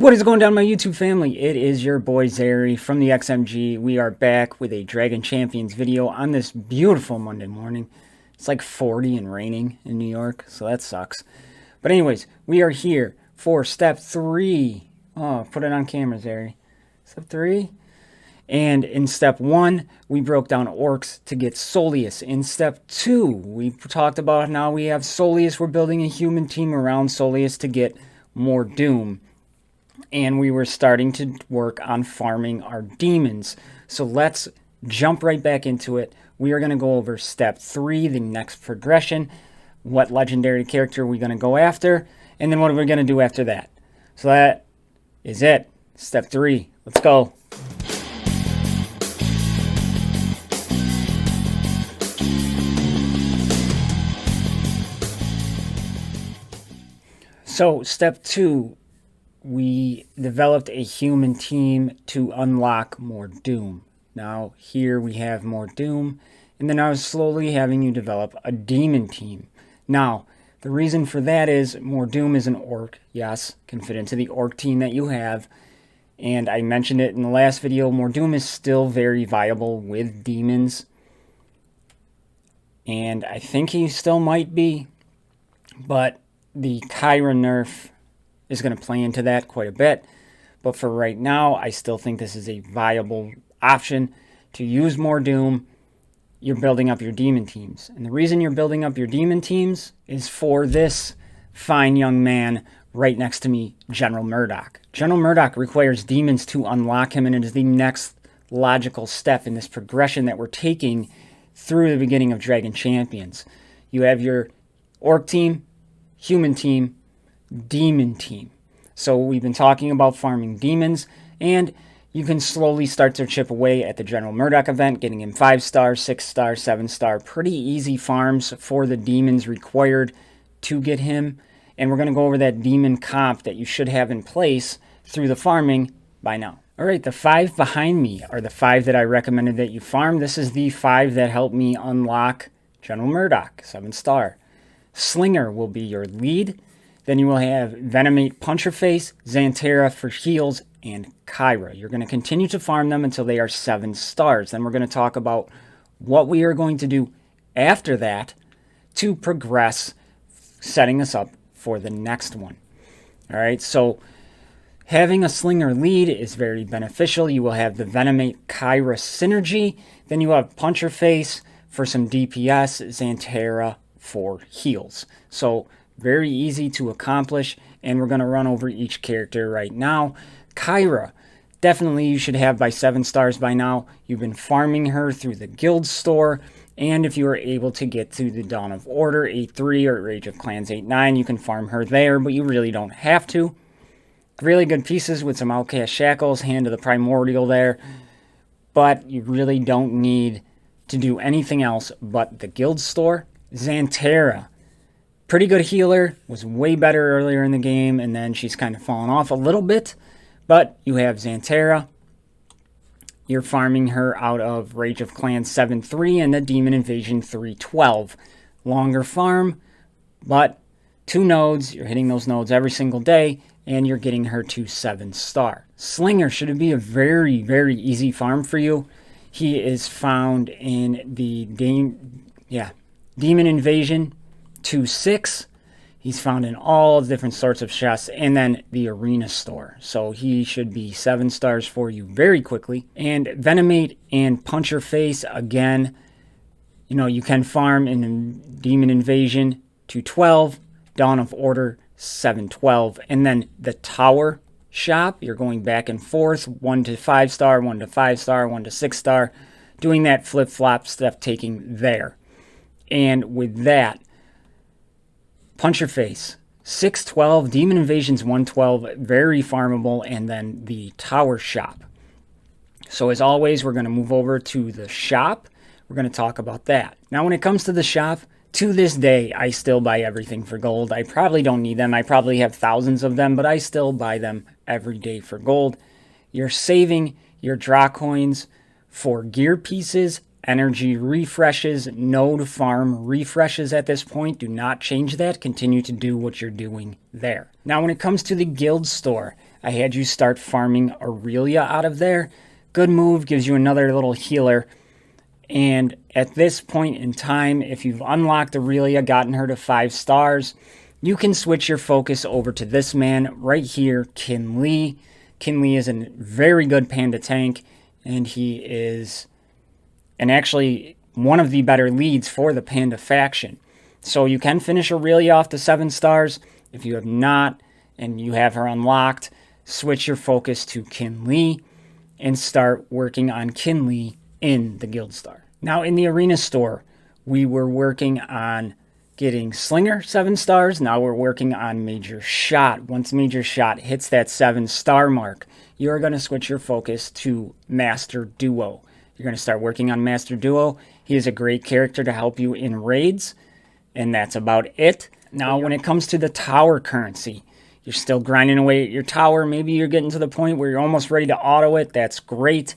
What is going down, my YouTube family? It is your boy Zary from the XMG. We are back with a Dragon Champions video on this beautiful Monday morning. It's like 40 and raining in New York, so that sucks. But anyways, we are here for step 3. Oh, put it on camera, Zary. Step 3. And in step 1, we broke down orcs to get Soleus. In step 2, we talked about now we have Soleus. We're building a human team around Soleus to get more Doom. And we were starting to work on farming our demons. So let's jump right back into it. We are going to go over step 3, the next progression. What legendary character are we going to go after? And then what are we going to do after that? So that is it. Step 3. Let's go. So step 2. We developed a human team to unlock more Doom. Now here we have more Doom, and then I was slowly having you develop a demon team. Now the reason for that is more Doom is an orc, yes, can fit into the orc team that you have, and I mentioned it in the last video, more Doom is still very viable with demons, and I think he still might be, but the Kyra nerf is going to play into that quite a bit. But for right now, I still think this is a viable option to use more Doom. You're building up your demon teams. And the reason you're building up your demon teams is for this fine young man right next to me, General Murdoc. General Murdoc requires demons to unlock him, and it is the next logical step in this progression that we're taking through the beginning of Dragon Champions. You have your orc team, human team, demon team. So we've been talking about farming demons, and you can slowly start to chip away at the General Murdoc event, getting him 5-star, 6-star, 7-star, pretty easy farms for the demons required to get him. And we're going to go over that demon comp that you should have in place through the farming by now. Alright, the 5 behind me are the 5 that I recommended that you farm. This is the 5 that helped me unlock General Murdoc, 7-star. Slinger will be your lead. Then you will have Venomate, Puncherface, Xantera for heals, and Kyra. You're going to continue to farm them until they are 7 stars. Then we're going to talk about what we are going to do after that to progress, setting us up for the next one. All right, so having a Slinger lead is very beneficial. You will have the Venomate Kyra synergy. Then you have Puncherface for some DPS, Xantera for heals. So very easy to accomplish, and we're going to run over each character right now. Kyra, definitely you should have by 7 stars by now. You've been farming her through the guild store, and if you are able to get to the Dawn of Order 8-3 or Rage of Clans 8-9, you can farm her there, but you really don't have to. Really good pieces with some Outcast Shackles, Hand of the Primordial there, but you really don't need to do anything else but the guild store. Xantera, pretty good healer, was way better earlier in the game, and then she's kind of fallen off a little bit. But you have Xantera. You're farming her out of Rage of Clans 7-3 and the Demon Invasion 3-12. Longer farm, but 2 nodes. You're hitting those nodes every single day, and you're getting her to 7-star. Slinger should be a very, very easy farm for you. He is found in the Demon Invasion 2-6. He's found in all different sorts of chests, and then the arena store. So he should be 7 stars for you very quickly. And Venomate and Puncherface, again, you know, you can farm in Demon Invasion 2-12, Dawn of Order 7-12, and then the Tower shop. You're going back and forth, 1 to 5-star, 1 to 5-star, 1 to 6-star, doing that flip-flop stuff, taking there. And with that, Puncherface, 6-12, Demon Invasions 1-12, very farmable, and then the Tower Shop. So as always, we're going to move over to the shop. We're going to talk about that. Now when it comes to the shop, to this day, I still buy everything for gold. I probably don't need them. I probably have thousands of them, but I still buy them every day for gold. You're saving your draw coins for gear pieces, energy refreshes, node farm refreshes at this point. Do not change that. Continue to do what you're doing there. Now, when it comes to the guild store, I had you start farming Aurelia out of there. Good move, gives you another little healer. And at this point in time, if you've unlocked Aurelia, gotten her to 5 stars, you can switch your focus over to this man right here, Kinli. Kinli is a very good panda tank, and he is actually one of the better leads for the panda faction. So you can finish Aurelia off to 7 stars. If you have not, and you have her unlocked, switch your focus to Kinli and start working on Kinli in the Guild Star. Now in the Arena Store, we were working on getting Slinger 7 stars. Now we're working on Major Shot. Once Major Shot hits that 7-star mark, you're going to switch your focus to Master Duo. You're going to start working on Master Duo. He is a great character to help you in raids, and that's about it. Now when it comes to the tower currency, you're still grinding away at your tower. Maybe you're getting to the point where you're almost ready to auto it. That's great.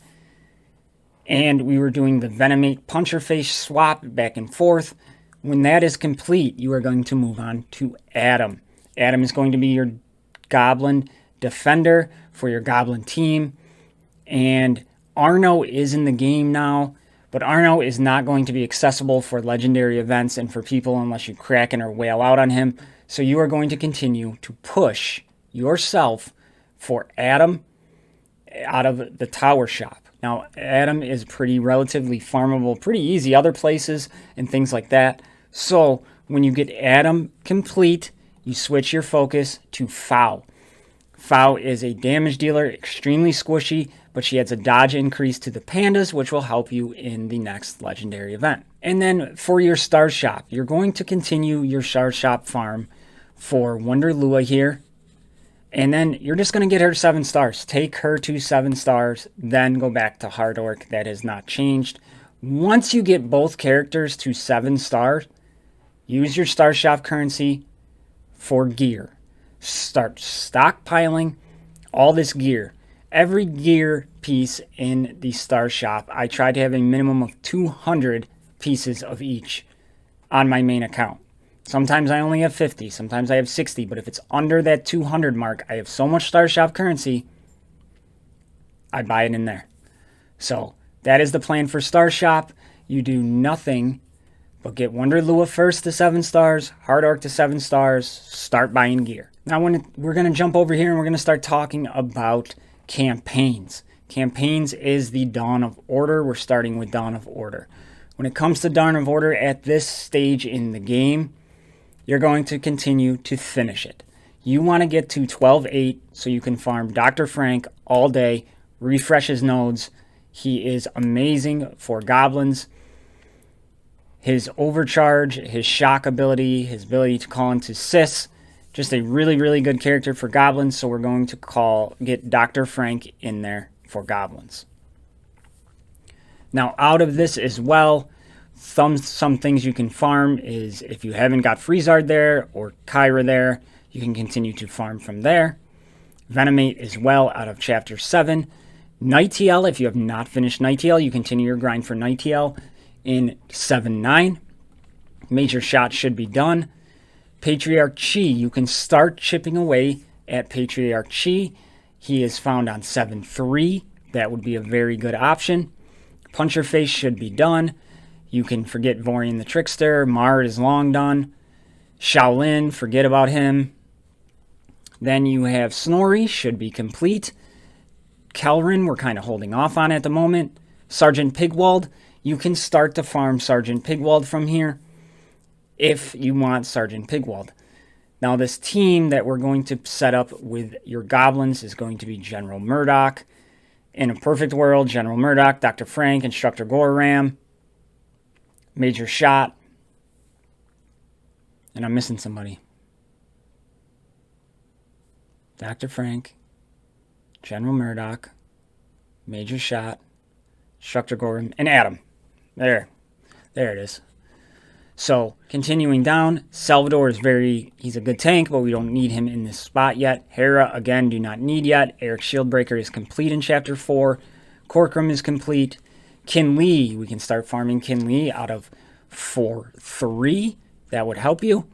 And we were doing the Venomate Puncher Face swap back and forth. When that is complete, you are going to move on to Adam. Adam is going to be your Goblin Defender for your Goblin team. And Arno is in the game now, but Arno is not going to be accessible for legendary events and for people unless you Kraken or Whale out on him. So you are going to continue to push yourself for Adam out of the tower shop. Now, Adam is pretty relatively farmable, pretty easy other places and things like that. So when you get Adam complete, you switch your focus to Fow. Fow is a damage dealer, extremely squishy, but she adds a dodge increase to the pandas, which will help you in the next legendary event. And then for your star shop, you're going to continue your star shop farm for Wonder Lua here. And then you're just going to get her 7 stars. Take her to 7 stars, then go back to Hard Orc. That has not changed. Once you get both characters to 7 stars, use your star shop currency for gear. Start stockpiling all this gear. Every gear piece in the star shop, I try to have a minimum of 200 pieces of each on my main account. Sometimes I only have 50, sometimes I have 60, but if it's under that 200 mark, I have so much Star Shop currency, I buy it in there. So that is the plan for Star Shop. You do nothing but get Wonder Lua first to 7 stars, Hard Orc to 7 stars, start buying gear. Now we're going to jump over here and we're going to start talking about campaigns. Campaigns is the Dawn of Order. We're starting with Dawn of Order. When it comes to Dawn of Order at this stage in the game, you're going to continue to finish it. You want to get to 12-8 so you can farm Dr. Frank all day, refresh his nodes. He is amazing for goblins. His overcharge, his shock ability, his ability to call into Sis, just a really, really good character for goblins. So we're going to get Dr. Frank in there for goblins. Now out of this as well, some things you can farm is if you haven't got Freezard there or Kyra there, you can continue to farm from there. Venomate as well out of Chapter 7. Nightiel, if you have not finished Nightiel, you continue your grind for Nightiel in 7-9. Major Shot should be done. Patriarch Chi, you can start chipping away at Patriarch Chi. He is found on 7-3. That would be a very good option. Puncher Face should be done. You can forget Vorian the Trickster. Mar is long done. Shaolin, forget about him. Then you have Snorri, should be complete. Kelrin, we're kind of holding off on at the moment. Sergeant Pigwald, you can start to farm Sergeant Pigwald from here if you want Sergeant Pigwald. Now this team that we're going to set up with your goblins is going to be General Murdoc. In a perfect world, General Murdoc, Dr. Frank, Instructor Goram, Major Shot, and I'm missing somebody. Dr. Frank, General Murdoc, Major Shot, Instructor Goram, and Adam. There it is. So, continuing down, Salvador is he's a good tank, but we don't need him in this spot yet. Hera, again, do not need yet. Eric Shieldbreaker is complete in Chapter 4. Corcoran is complete. Kinli, we can start farming Kinli out of 4-3. That would help you.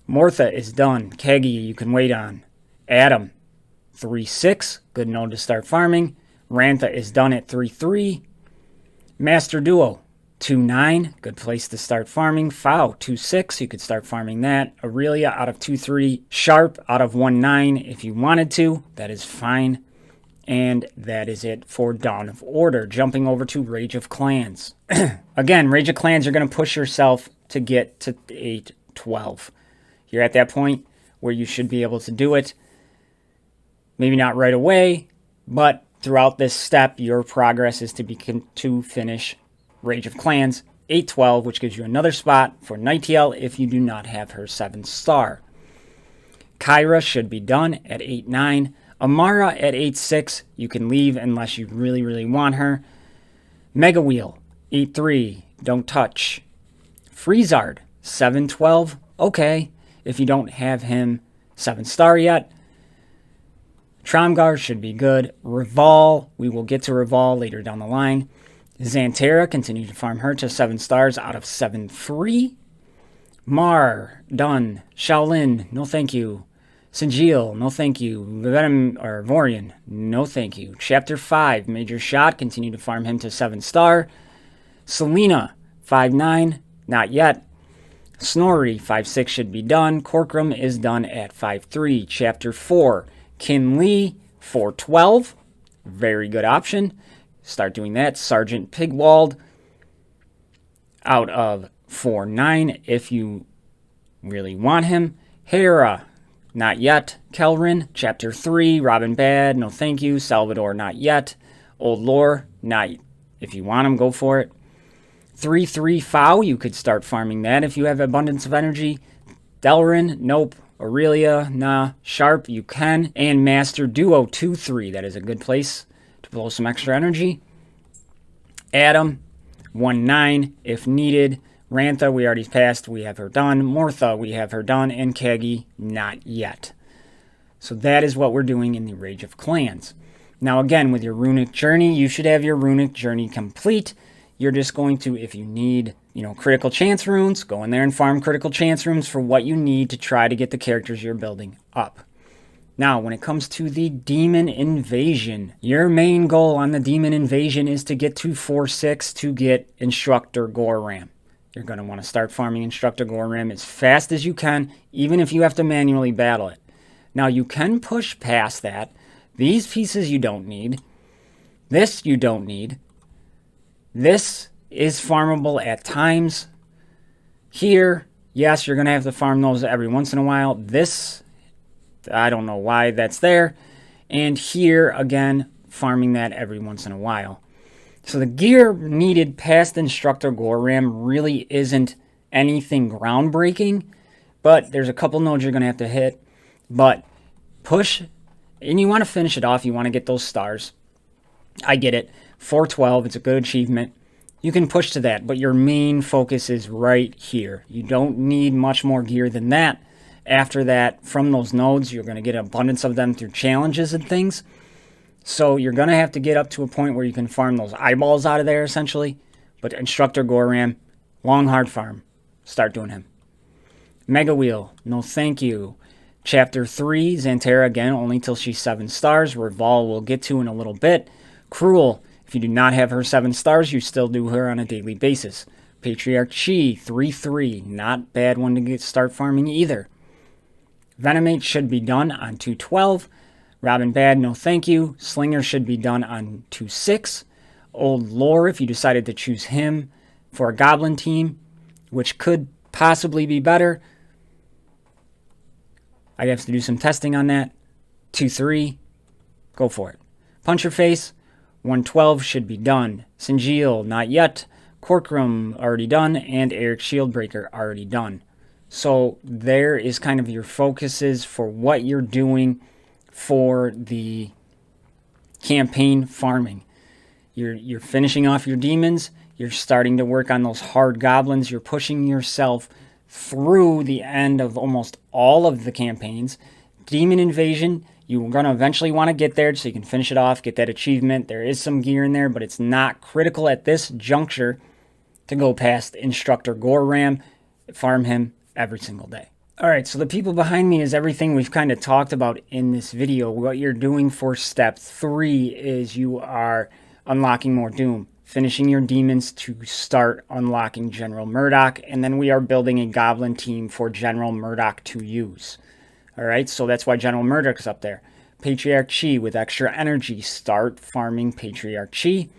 Mortha is done. Kegi, you can wait on. Adam, 3-6, good node to start farming. Rantha is done at 3-3. Master Duo, 2-9, good place to start farming. Fow, 2-6, you could start farming that. Aurelia out of 2-3. Sharp out of 1-9 if you wanted to, that is fine. And that is it for Dawn of Order. Jumping over to Rage of Clans. Again, Rage of Clans, you're going to push yourself to get to 8-12. You're at that point where you should be able to do it. Maybe not right away, but throughout this step, your progress is to finish Rage of Clans 8-12, which gives you another spot for Nightiel if you do not have her 7-star. Kyra should be done at 8-9. Amara at 8-6, you can leave unless you really, really want her. Mega Wheel, 8-3, don't touch. Freezard, 7-12, okay, if you don't have him 7-star yet. Tromgar should be good. Reval, we will get to Reval later down the line. Xantera, continue to farm her to 7 stars out of 7-3. Mar, done. Shaolin, no thank you. Sinjil, no thank you. Venom or Vorian, no thank you. Chapter 5, Major Shot, continue to farm him to 7-star. Selena, 5-9, not yet. Snorri, 5-6 should be done. Corcoran is done at 5-3. Chapter 4, Kinley, 4-12, very good option. Start doing that. Sergeant Pigwald out of 4-9 if you really want him. Hera, not yet. Kelrin, Chapter 3. Robin Bad, no thank you. Salvador, not yet. Old Lore, not. If you want him, go for it. 3-3 Fow, you could start farming that if you have abundance of energy. Delrin, nope. Aurelia, nah. Sharp, you can. And Master Duo, 2-3. That is a good place to blow some extra energy. Adam, 1-9 if needed. Rantha, we already passed. We have her done. Mortha, we have her done. And Kagi, not yet. So that is what we're doing in the Rage of Clans. Now again, with your runic journey, you should have your runic journey complete. You're just going to, if you need, critical chance runes, go in there and farm critical chance runes for what you need to try to get the characters you're building up. Now, when it comes to the Demon Invasion, your main goal on the Demon Invasion is to get to 4-6 to get Instructor Goram. You're going to want to start farming Instructor Goram as fast as you can, even if you have to manually battle it. Now, you can push past that. These pieces you don't need. This you don't need. This is farmable at times. Here, yes, you're going to have to farm those every once in a while. This, I don't know why that's there. And here, again, farming that every once in a while. So the gear needed past Instructor Goram really isn't anything groundbreaking. But there's a couple nodes you're going to have to hit. But push, and you want to finish it off. You want to get those stars. I get it. 412, it's a good achievement. You can push to that, but your main focus is right here. You don't need much more gear than that. After that, from those nodes, you're going to get an abundance of them through challenges and things. So you're going to have to get up to a point where you can farm those eyeballs out of there, essentially. But Instructor Goram, long hard farm. Start doing him. Mega Wheel, no thank you. Chapter 3, Xantera, again, only till she's 7 stars. Reval we'll get to in a little bit. Cruel, if you do not have her 7 stars, you still do her on a daily basis. Patriarch Chi, 3-3, not bad one to start farming either. Venomate should be done on 212. Robin Bad, no thank you. Slinger should be done on 2-6. Old Lore, if you decided to choose him for a goblin team, which could possibly be better. I'd have to do some testing on that. 2-3, go for it. Puncher Face, 112 should be done. Sinjil, not yet. Corcoran, already done. And Eric Shieldbreaker, already done. So there is kind of your focuses for what you're doing for the campaign farming. You're finishing off your demons. You're starting to work on those hard goblins. You're pushing yourself through the end of almost all of the campaigns. Demon Invasion, you're going to eventually want to get there so you can finish it off, get that achievement. There is some gear in there, but it's not critical at this juncture to go past Instructor Goram. Farm him every single day. All right, so the people behind me is everything we've kind of talked about in this video. What you're doing for step 3 is you are unlocking more Doom, finishing your demons to start unlocking General Murdoc, and then we are building a goblin team for General Murdoc to use. All right, so that's why General Murdoc is up there. Patriarch Chi with extra energy, start farming Patriarch Chi.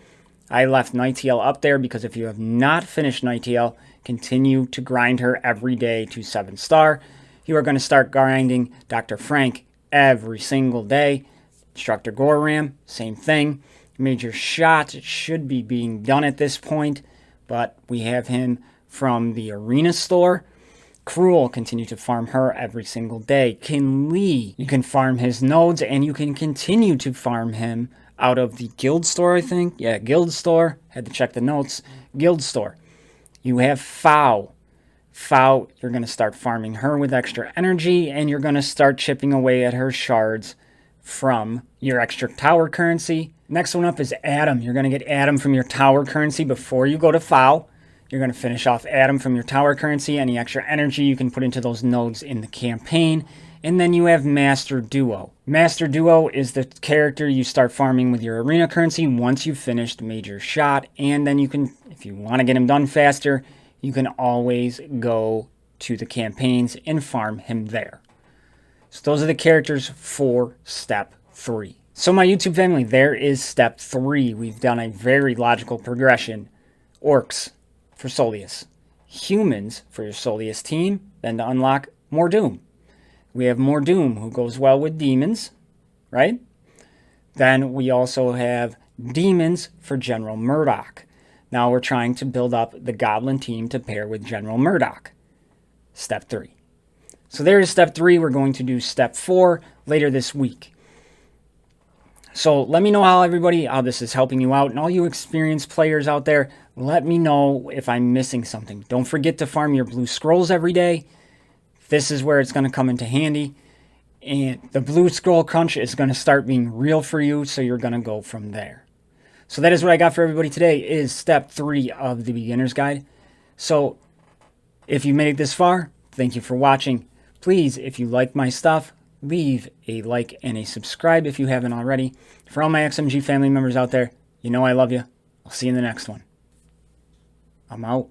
I left Nightingale up there because if you have not finished Nightingale, continue to grind her every day to 7-star. You are going to start grinding Dr. Frank every single day. Instructor Goram, same thing. Major Shot should be being done at this point, but we have him from the arena store. Cruel, continue to farm her every single day. Kin Lee, you can farm his nodes and you can continue to farm him out of the guild store, I think. Yeah, guild store. Had to check the notes. Guild store. You have Fow. Fow, you're going to start farming her with extra energy, and you're going to start chipping away at her shards from your extra tower currency. Next one up is Adam. You're going to get Adam from your tower currency before you go to Fow. You're going to finish off Adam from your tower currency. Any extra energy you can put into those nodes in the campaign. And then you have Master Duo. Master Duo is the character you start farming with your arena currency once you've finished Major Shot. And then you can, if you want to get him done faster, you can always go to the campaigns and farm him there. So those are the characters for step 3. So my YouTube family, there is step 3. We've done a very logical progression. Orcs for Solius. Humans for your Solius team. Then to unlock more Doom. We have more Doom, who goes well with demons, right? Then we also have demons for General Murdoc. Now we're trying to build up the goblin team to pair with General Murdoc. Step 3. So there is step 3. We're going to do step 4 later this week. So let me know how this is helping you out. And all you experienced players out there, let me know if I'm missing something. Don't forget to farm your blue scrolls every day. This is where it's going to come into handy. And the blue scroll crunch is going to start being real for you, so you're going to go from there. So that is what I got for everybody today, is step 3 of the beginner's guide. So if you made it this far, thank you for watching. Please, if you like my stuff, leave a like and a subscribe if you haven't already. For all my XMG family members out there, you know I love you. I'll see you in the next one. I'm out.